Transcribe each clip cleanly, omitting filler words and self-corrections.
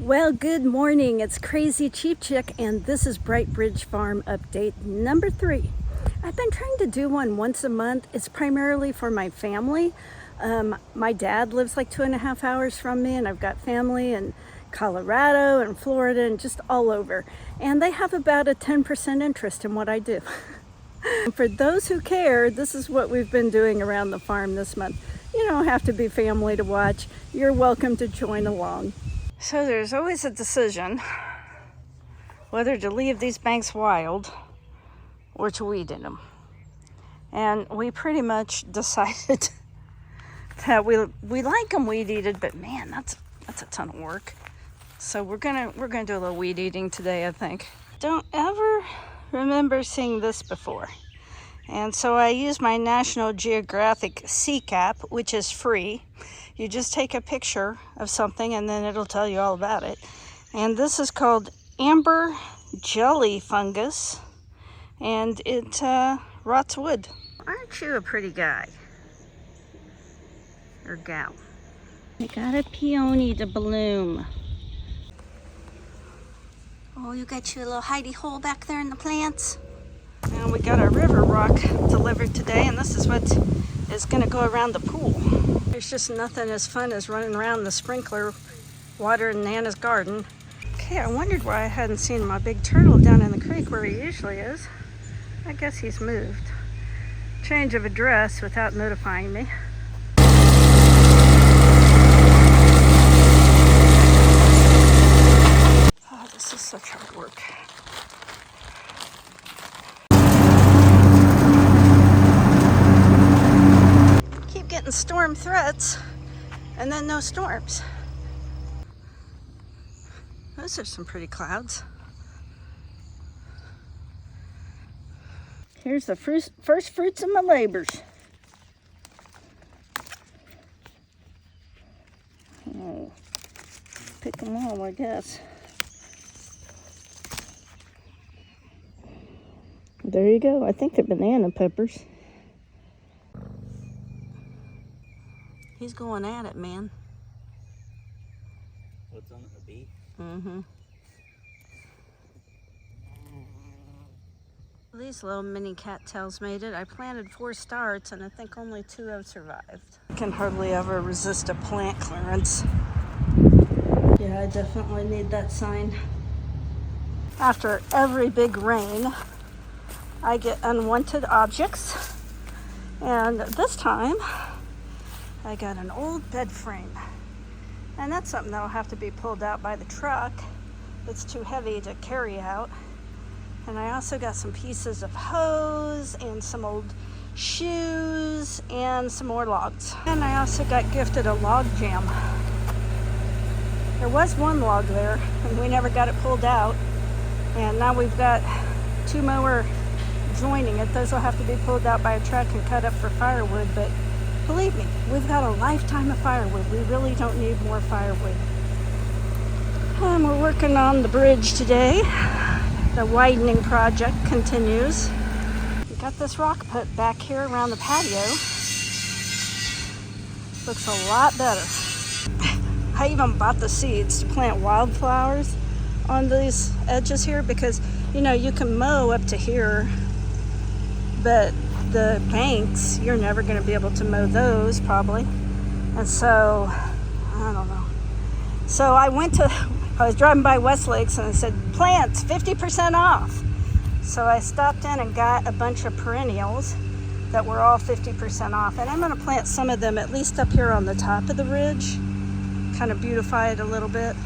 Well, good morning. It's Crazy Cheap Chick, and this is Bright Bridge Farm update number 3. I've been trying to do one once a month. It's primarily for my family. My dad lives like 2.5 hours from me, and I've got family in Colorado and Florida and just all over. And they have about a 10% interest in what I do. For those who care, this is what we've been doing around the farm this month. You don't have to be family to watch. You're welcome to join along. So there's always a decision whether to leave these banks wild or to weed in them. And we pretty much decided that we like them weed eated, but man, that's a ton of work. So we're gonna do a little weed eating today, I think. Don't ever remember seeing this before. And so I use my National Geographic CCAP, which is free. You just take a picture of something and then it'll tell you all about it. And this is called amber jelly fungus, and it rots wood. Aren't you a pretty guy? Or gal? I got a peony to bloom. Oh, you got your little hidey hole back there in the plants? And we got our river rock delivered today, and this is what is going to go around the pool. There's just nothing as fun as running around the sprinkler watering Nana's garden. Okay, I wondered why I hadn't seen my big turtle down in the creek where he usually is. I guess he's moved. Change of address without notifying me. Oh, this is such hard work. Getting storm threats and then no storms. Those are some pretty clouds. Here's the first fruits of my labors. Oh, pick them all, I guess. There you go. I think they're banana peppers. He's going at it, man. What's on the bee? Mm-hmm. These little mini cattails made it. I planted 4 starts, and I think only 2 have survived. I can hardly ever resist a plant clearance. Yeah, I definitely need that sign. After every big rain, I get unwanted objects. And this time, I got an old bed frame, and that's something that'll have to be pulled out by the truck. It's too heavy to carry out. And I also got some pieces of hose and some old shoes and some more logs. And I also got gifted a log jam. There was 1 log there, and we never got it pulled out. And now we've got 2 more joining it. Those will have to be pulled out by a truck and cut up for firewood, but believe me, we've got a lifetime of firewood. We really don't need more firewood. And we're working on the bridge today. The widening project continues. We got this rock put back here around the patio. Looks a lot better. I even bought the seeds to plant wildflowers on these edges here because, you know, you can mow up to here, but the banks, you're never going to be able to mow those probably. And so, I don't know. So I was driving by Westlakes and it said, plants 50% off. So I stopped in and got a bunch of perennials that were all 50% off. And I'm going to plant some of them at least up here on the top of the ridge. Kind of beautify it a little bit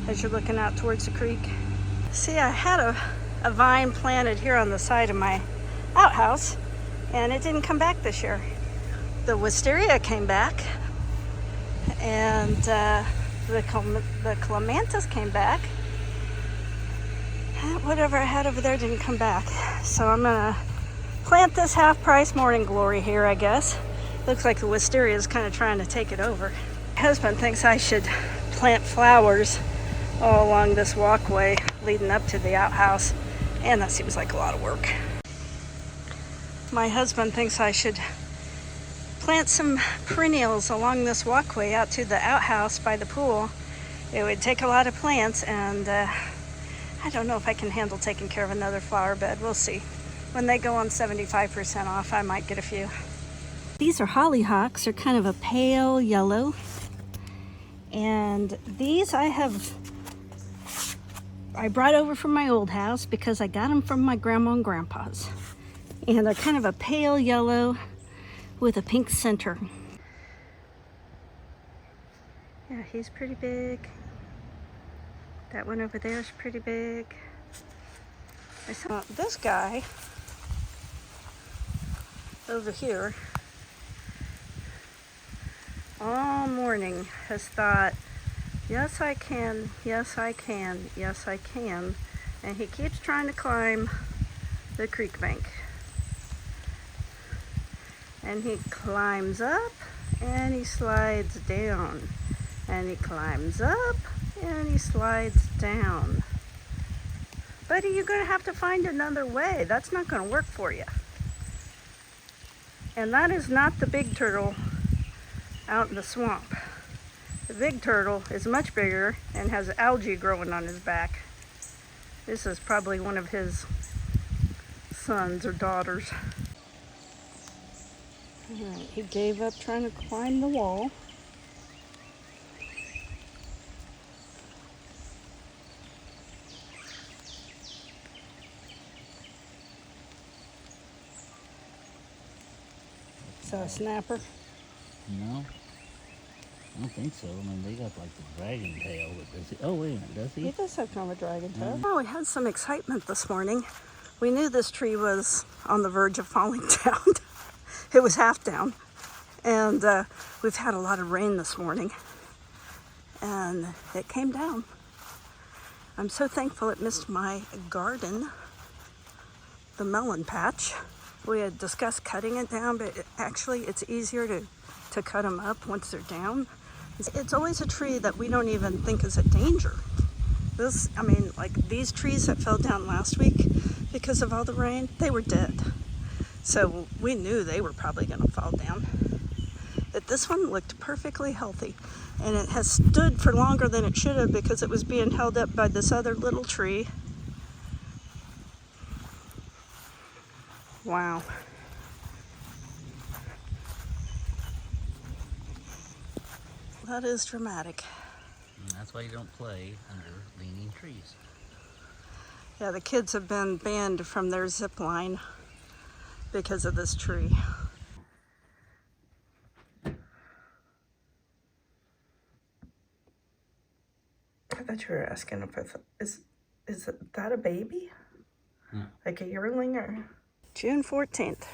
as you're looking out towards the creek. See, I had a vine planted here on the side of my outhouse, and it didn't come back this year. The wisteria came back, and the clematis came back. Whatever I had over there didn't come back. So I'm gonna plant this half-price morning glory here, I guess. Looks like the wisteria is kind of trying to take it over. My husband thinks I should plant flowers all along this walkway leading up to the outhouse, and that seems like a lot of work. My husband thinks I should plant some perennials along this walkway out to the outhouse by the pool, It would take a lot of plants, and I don't know if I can handle taking care of another flower bed. We'll see. When they go on 75% off, I might get a few. These are hollyhocks. They're kind of a pale yellow. And these I brought over from my old house because I got them from my grandma and grandpa's. And they're kind of a pale yellow with a pink center. Yeah, he's pretty big. That one over there is pretty big. I saw this guy over here all morning has thought, yes I can, yes I can, yes I can, and he keeps trying to climb the creek bank. And he climbs up and he slides down, and he climbs up and he slides down. Buddy, you're gonna have to find another way. That's not gonna work for you. And that is not the big turtle out in the swamp. The big turtle is much bigger and has algae growing on his back. This is probably one of his sons or daughters. All right, he gave up trying to climb the wall. Is that a snapper? No, I don't think so. I mean, they got like the dragon tail, but does he? Oh, wait a minute, does he? He does have kind of a dragon tail. Oh, we had some excitement this morning. We knew this tree was on the verge of falling down. It was half down. And we've had a lot of rain this morning. And it came down. I'm so thankful it missed my garden, the melon patch. We had discussed cutting it down, but it's easier to cut them up once they're down. It's always a tree that we don't even think is a danger. Like these trees that fell down last week because of all the rain, they were dead. So we knew they were probably gonna fall down. But this one looked perfectly healthy. And it has stood for longer than it should have because it was being held up by this other little tree. Wow. That is dramatic. And that's why you don't play under leaning trees. Yeah, the kids have been banned from their zip line because of this tree. I thought you were asking if is that a baby? Yeah. Like a yearling or? June 14th.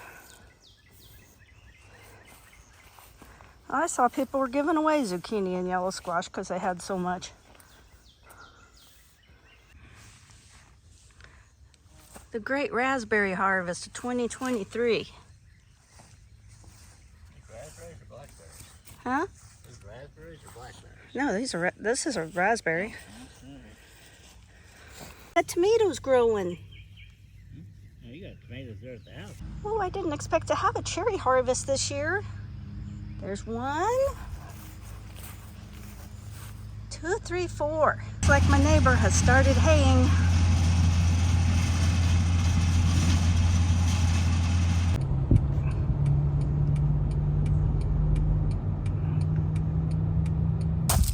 I saw people were giving away zucchini and yellow squash because they had so much. The Great Raspberry Harvest of 2023. Raspberries or blackberries? Huh? Is raspberries or blackberries? No, this is a raspberry. That tomato's growing. Oh, you got tomatoes there at the house. Oh, I didn't expect to have a cherry harvest this year. There's 1, 2, 3, 4. Looks like my neighbor has started haying.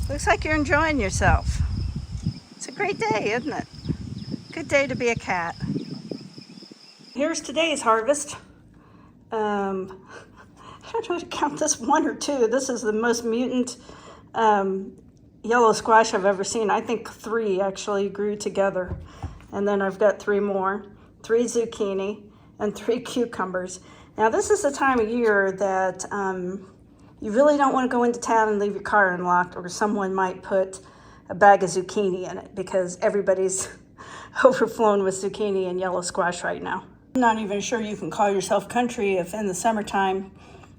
Looks like you're enjoying yourself. It's a great day, isn't it? Good day to be a cat. Here's today's harvest. I don't know to count this 1 or 2. This is the most mutant yellow squash I've ever seen. I think 3 actually grew together. And then I've got 3 more, 3 zucchini and 3 cucumbers. Now this is the time of year that you really don't want to go into town and leave your car unlocked, or someone might put a bag of zucchini in it because everybody's overflown with zucchini and yellow squash right now. I'm not even sure you can call yourself country if in the summertime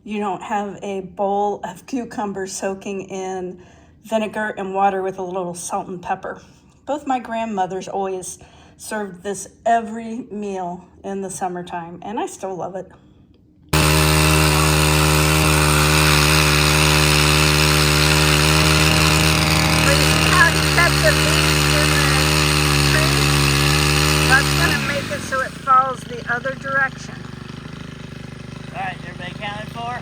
you don't have a bowl of cucumbers soaking in vinegar and water with a little salt and pepper. Both my grandmothers always served this every meal in the summertime, and I still love it. Crazy cat. action. All right, everybody counted for?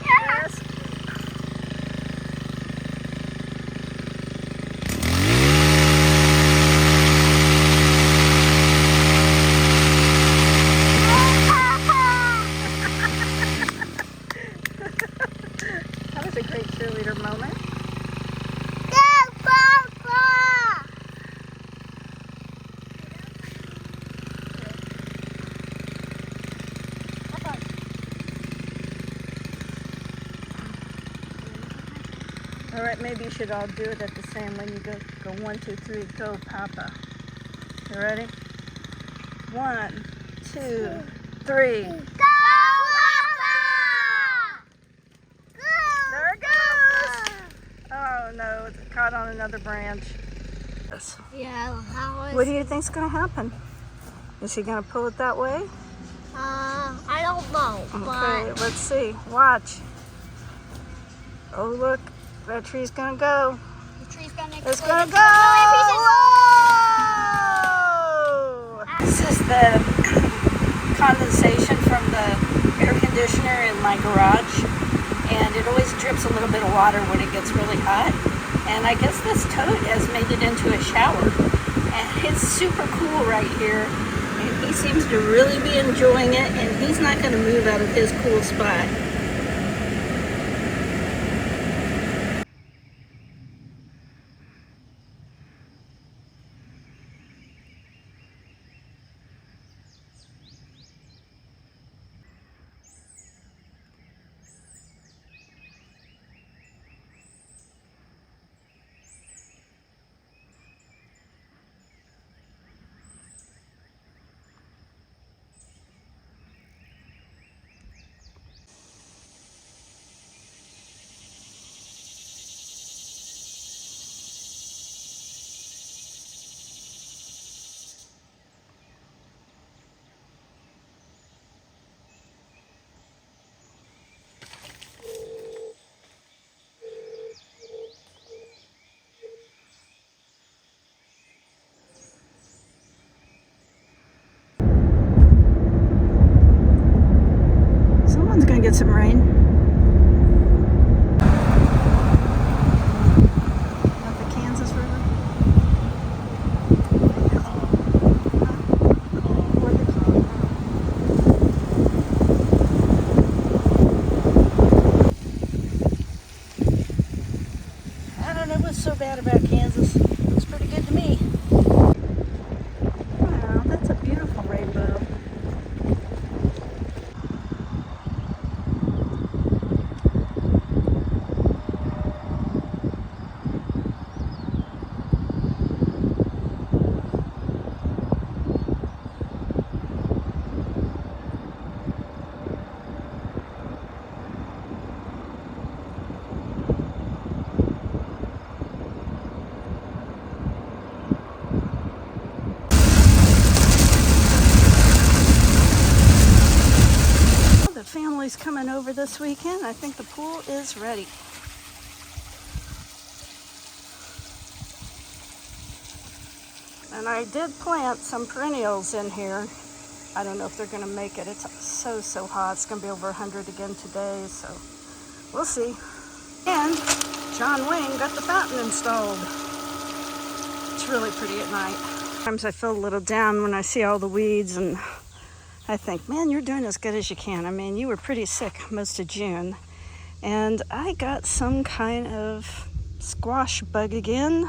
Yes. That was a great cheerleader moment. All right, maybe you should all do it at the same when you go 1, 2, 3, go, Papa. You ready? 1, 2, 3. Go, Papa! There it goes! Oh no, it's caught on another branch. Yeah, how is... What do you think's gonna happen? Is he gonna pull it that way? I don't know, Okay, but... let's see. Watch. Oh look, that tree's gonna go. The tree's gonna It's explode. gonna go! Whoa! This is the condensation from the air conditioner in my garage, and it always drips a little bit of water when it gets really hot. And I guess this toad has made it into a shower, and it's super cool right here. And he seems to really be enjoying it, and he's not going to move out of his cool spot. Someone's going to get some rain. Up the Kansas River. Or the Colorado. I don't know what's so bad about Kansas. It was pretty good to me. Wow, that's a beautiful rainbow. Family's coming over this weekend. I think the pool is ready. And I did plant some perennials in here. I don't know if they're going to make it. It's so hot. It's going to be over 100 again today, so we'll see. And John Wayne got the fountain installed. It's really pretty at night. Sometimes I feel a little down when I see all the weeds, and I think, man, you're doing as good as you can. I mean, you were pretty sick most of June, and I got some kind of squash bug again,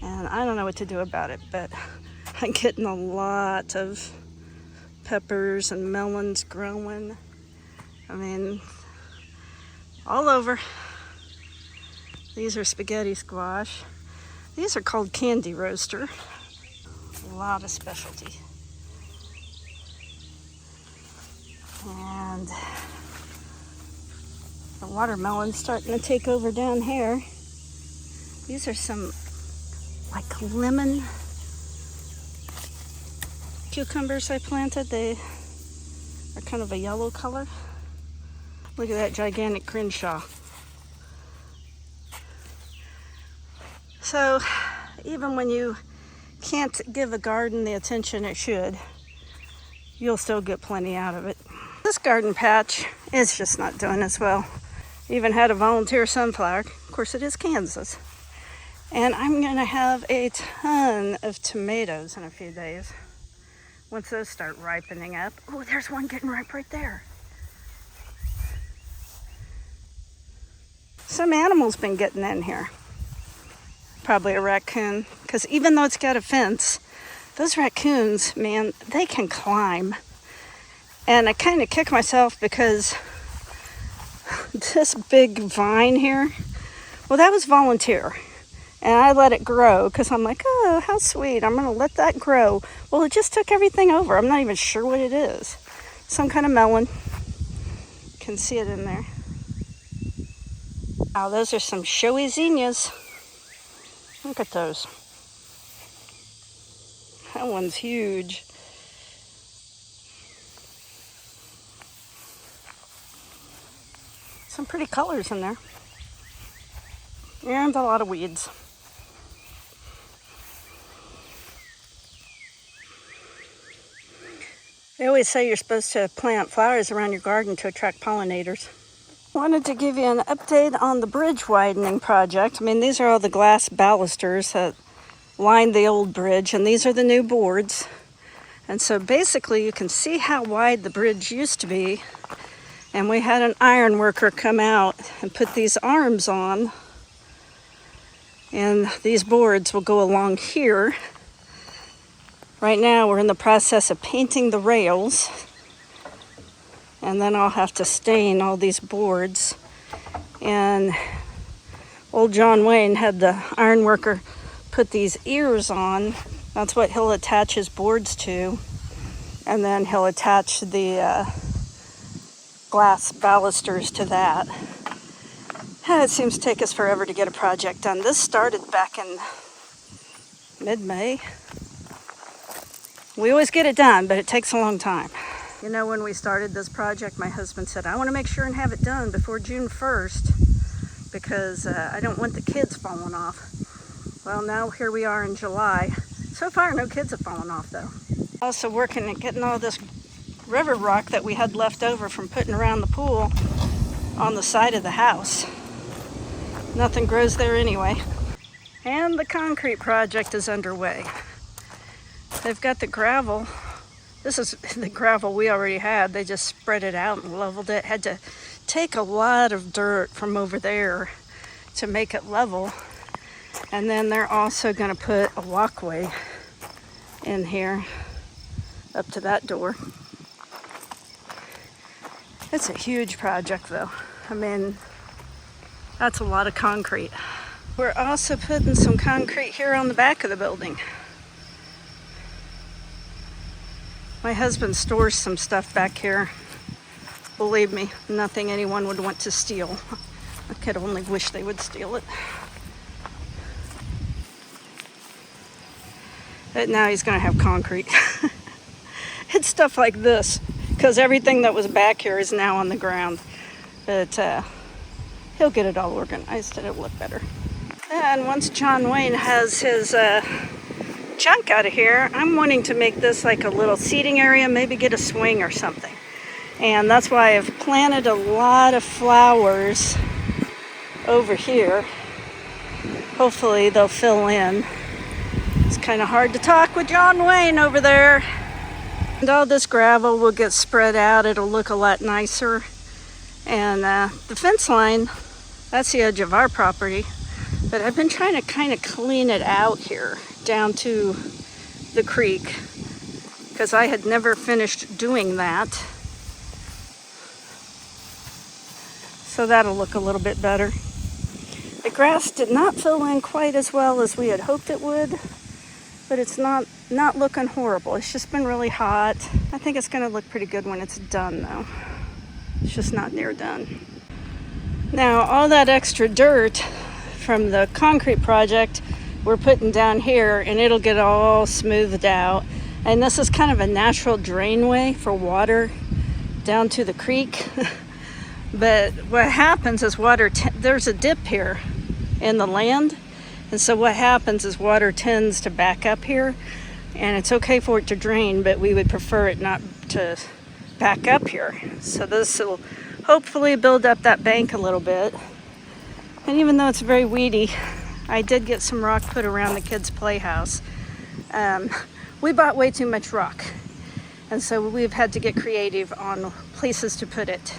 and I don't know what to do about it, but I'm getting a lot of peppers and melons growing. I mean, all over. These are spaghetti squash. These are called candy roaster. A lot of specialty. And the watermelon's starting to take over down here. These are some like lemon cucumbers I planted. They are kind of a yellow color. Look at that gigantic Crenshaw. So even when you can't give a garden the attention it should, you'll still get plenty out of it. This garden patch is just not doing as well. Even had a volunteer sunflower. Of course, it is Kansas. And I'm gonna have a ton of tomatoes in a few days. Once those start ripening up. Oh, there's one getting ripe right there. Some animal's been getting in here. Probably a raccoon, because even though it's got a fence, those raccoons, man, they can climb. And I kind of kick myself because this big vine here, well, that was volunteer. And I let it grow because I'm like, oh, how sweet. I'm going to let that grow. Well, it just took everything over. I'm not even sure what it is. Some kind of melon. Can see it in there. Wow, those are some showy zinnias. Look at those. That one's huge. Some pretty colors in there. And a lot of weeds. They always say you're supposed to plant flowers around your garden to attract pollinators. Wanted to give you an update on the bridge widening project. I mean, these are all the glass balusters that lined the old bridge, and these are the new boards. And so basically you can see how wide the bridge used to be. And we had an iron worker come out and put these arms on. And these boards will go along here. Right now we're in the process of painting the rails. And then I'll have to stain all these boards. And old John Wayne had the iron worker put these ears on. That's what he'll attach his boards to. And then he'll attach the glass balusters to that. It seems to take us forever to get a project done. This started back in mid-May. We always get it done, but it takes a long time. You know, when we started this project, my husband said, I want to make sure and have it done before June 1st because I don't want the kids falling off. Well, now here we are in July. So far, no kids have fallen off, though. Also working at getting all this river rock that we had left over from putting around the pool on the side of the house. Nothing grows there anyway. And the concrete project is underway. They've got the gravel. This is the gravel we already had. They just spread it out and leveled it. Had to take a lot of dirt from over there to make it level. And then they're also going to put a walkway in here up to that door. It's a huge project though. I mean, that's a lot of concrete. We're also putting some concrete here on the back of the building. My husband stores some stuff back here. Believe me, nothing anyone would want to steal. I could only wish they would steal it. But now he's gonna have concrete. It's stuff like this, because everything that was back here is now on the ground. But he'll get it all organized and it'll look better. And once John Wayne has his junk out of here, I'm wanting to make this like a little seating area, maybe get a swing or something. And that's why I've planted a lot of flowers over here. Hopefully they'll fill in. It's kind of hard to talk with John Wayne over there. And all this gravel will get spread out. It'll look a lot nicer. And the fence line, that's the edge of our property. But I've been trying to kind of clean it out here down to the creek because I had never finished doing that. So that'll look a little bit better. The grass did not fill in quite as well as we had hoped it would, but it's not looking horrible. It's just been really hot. I think it's gonna look pretty good when it's done though. It's just not near done. Now all that extra dirt from the concrete project we're putting down here, and it'll get all smoothed out. And this is kind of a natural drainway for water down to the creek. But what happens is there's a dip here in the land. And so what happens is water tends to back up here, and it's okay for it to drain, but we would prefer it not to back up here. So this will hopefully build up that bank a little bit. And even though it's very weedy, I did get some rock put around the kids' playhouse. We bought way too much rock, and so we've had to get creative on places to put it.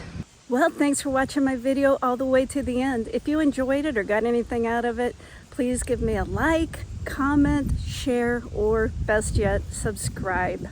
Well, thanks for watching my video all the way to the end. If you enjoyed it or got anything out of it, please give me a like, comment, share, or best yet, subscribe.